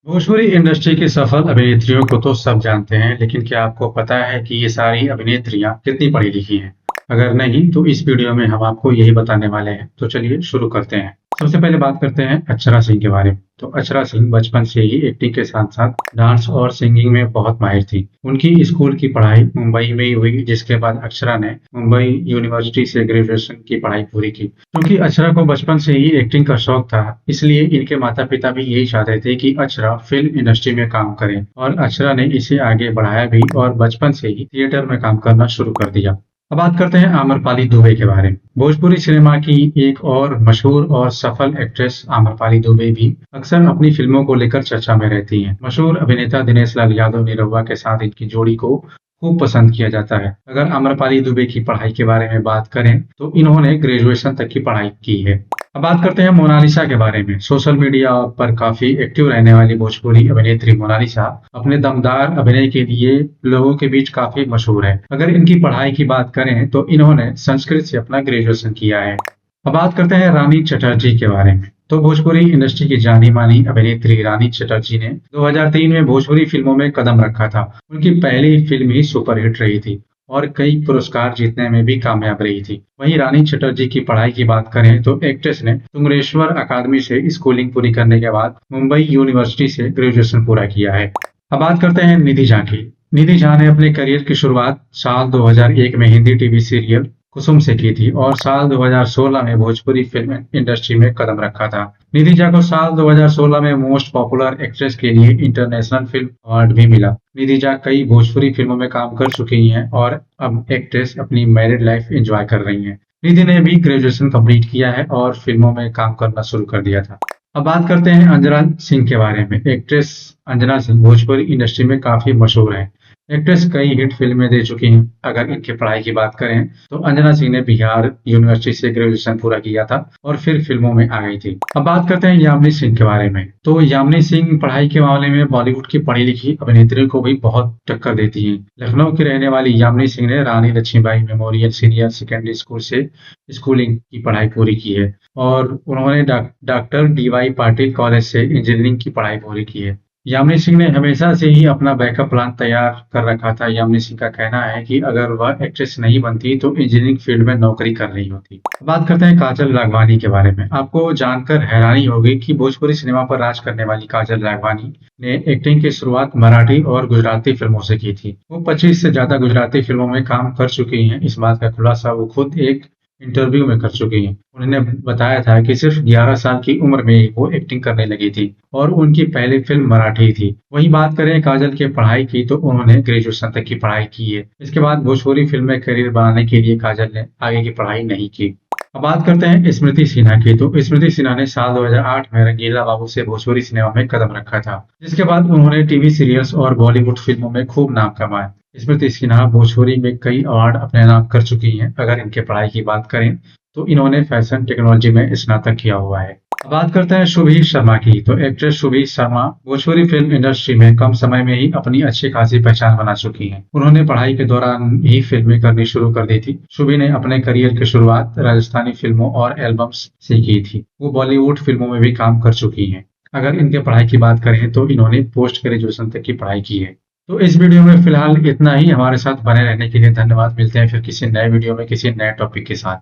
Bhojpuri industry की सफल अभिनेत्रियों को तो सब जानते हैं, लेकिन क्या आपको पता है कि ये सारी अभिनेत्रियां कितनी पढ़ी लिखी हैं? अगर नहीं, तो इस वीडियो में हम आपको यही बताने वाले हैं। तो चलिए शुरू करते हैं। सबसे पहले बात करते हैं अक्षरा सिंह के बारे में। तो अक्षरा सिंह बचपन से ही एक्टिंग के साथ साथ डांस और सिंगिंग में बहुत माहिर थी। उनकी स्कूल की पढ़ाई मुंबई में ही हुई, जिसके बाद अक्षरा ने मुंबई यूनिवर्सिटी से ग्रेजुएशन की पढ़ाई पूरी की। क्योंकि अक्षरा को बचपन से ही एक्टिंग का शौक था, इसलिए इनके माता पिता भी यही चाहते थे कि अक्षरा फिल्म इंडस्ट्री में काम करे, और अक्षरा ने इसे आगे बढ़ाया भी और बचपन से ही थिएटर में काम करना शुरू कर दिया। अब बात करते हैं आम्रपाली दुबे के बारे में। भोजपुरी सिनेमा की एक और मशहूर और सफल एक्ट्रेस आम्रपाली दुबे भी अक्सर अपनी फिल्मों को लेकर चर्चा में रहती हैं। मशहूर अभिनेता दिनेश लाल यादव निरहुआ के साथ इनकी जोड़ी को खूब पसंद किया जाता है। अगर आम्रपाली दुबे की पढ़ाई के बारे में बात करें, तो इन्होंने ग्रेजुएशन तक की पढ़ाई की है। अब बात करते हैं मोनालिसा के बारे में। सोशल मीडिया पर काफी एक्टिव रहने वाली भोजपुरी अभिनेत्री मोनालिसा अपने दमदार अभिनय के लिए लोगों के बीच काफी मशहूर है। अगर इनकी पढ़ाई की बात करें, तो इन्होंने संस्कृत से अपना ग्रेजुएशन किया है। अब बात करते हैं रानी चटर्जी के बारे में। तो भोजपुरी इंडस्ट्री की जानी मानी अभिनेत्री रानी चटर्जी ने 2003 में भोजपुरी फिल्मों में कदम रखा था। उनकी पहली फिल्म ही सुपरहिट रही थी और कई पुरस्कार जीतने में भी कामयाब रही थी। वहीं रानी चटर्जी की पढ़ाई की बात करें, तो एक्ट्रेस ने तुंगरेश्वर अकादमी से स्कूलिंग पूरी करने के बाद मुंबई यूनिवर्सिटी से ग्रेजुएशन पूरा किया है। अब बात करते हैं निधि झा की। निधि झा ने अपने करियर की शुरुआत साल 2001 में हिंदी टीवी सीरियल कुसुम से की थी और साल 2016 में भोजपुरी फिल्म इंडस्ट्री में कदम रखा था। निधि झा को साल 2016 में मोस्ट पॉपुलर एक्ट्रेस के लिए इंटरनेशनल फिल्म अवार्ड भी मिला। निधि झा कई भोजपुरी फिल्मों में काम कर चुकी हैं और अब एक्ट्रेस अपनी मैरिड लाइफ एंजॉय कर रही हैं। निधि ने भी ग्रेजुएशन कंप्लीट किया है और फिल्मों में काम करना शुरू कर दिया था। अब बात करते हैं अंजना सिंह के बारे में। एक्ट्रेस अंजना सिंह भोजपुरी इंडस्ट्री में काफी मशहूर है। एक्ट्रेस कई हिट फिल्में दे चुकी हैं। अगर इनकी पढ़ाई की बात करें, तो अंजना सिंह ने बिहार यूनिवर्सिटी से ग्रेजुएशन पूरा किया था और फिर फिल्मों में आ गई थी। अब बात करते हैं यामिनी सिंह के बारे में। तो यामिनी सिंह पढ़ाई के मामले में बॉलीवुड की पढ़ी लिखी अभिनेत्रियों को भी बहुत टक्कर देती हैं। लखनऊ की रहने वाली यामिनी सिंह ने Rani Laxmibai memorial senior secondary school से स्कूलिंग की पढ़ाई पूरी की है और उन्होंने डॉक्टर DY पाटिल कॉलेज से इंजीनियरिंग की पढ़ाई पूरी की है। यामिनी सिंह ने हमेशा से ही अपना बैकअप प्लान तैयार कर रखा था। यामिनी सिंह का कहना है कि अगर वह एक्ट्रेस नहीं बनती, तो इंजीनियरिंग फील्ड में नौकरी कर रही होती। बात करते हैं काजल राघवानी के बारे में। आपको जानकर हैरानी होगी कि भोजपुरी सिनेमा पर राज करने वाली काजल राघवानी ने एक्टिंग की शुरुआत मराठी और गुजराती फिल्मों से की थी। वो 25 से ज्यादा गुजराती फिल्मों में काम कर चुकी हैं। इस बात का खुलासा वो खुद एक इंटरव्यू में कर चुकी हैं। उन्होंने बताया था कि सिर्फ 11 साल की उम्र में ही वो एक्टिंग करने लगी थी और उनकी पहली फिल्म मराठी थी। वहीं बात करें काजल की पढ़ाई की, तो उन्होंने ग्रेजुएशन तक की पढ़ाई की है। इसके बाद भोजपुरी फिल्म में करियर बनाने के लिए काजल ने आगे की पढ़ाई नहीं की। अब बात करते हैं स्मृति सिन्हा की। तो स्मृति सिन्हा ने साल 2008 में रंगीला बाबू से भोजपुरी सिनेमा में कदम रखा था, जिसके बाद उन्होंने टीवी सीरियल्स और बॉलीवुड फिल्मों में खूब नाम कमाया। स्मृति सिन्हा भोजपुरी में कई अवार्ड अपने नाम कर चुकी हैं। अगर इनके पढ़ाई की बात करें, तो इन्होंने फैशन टेक्नोलॉजी में स्नातक किया हुआ है। अब बात करते हैं शुभी शर्मा की। तो actress Shubhi Sharma Bhojpuri film industry में कम समय में ही अपनी अच्छी खासी पहचान बना चुकी हैं। उन्होंने पढ़ाई के दौरान ही फिल्में करनी शुरू कर दी थी। शुभी ने अपने करियर की शुरुआत राजस्थानी फिल्मों और एल्बम्स से की थी। वो बॉलीवुड फिल्मों में भी काम कर चुकी हैं। अगर इनके पढ़ाई की बात करें, तो इन्होंने पोस्ट ग्रेजुएशन तक की पढ़ाई की है। तो इस वीडियो में फिलहाल इतना ही। हमारे साथ बने रहने के लिए धन्यवाद। मिलते हैं फिर किसी नए वीडियो में किसी नए टॉपिक के साथ।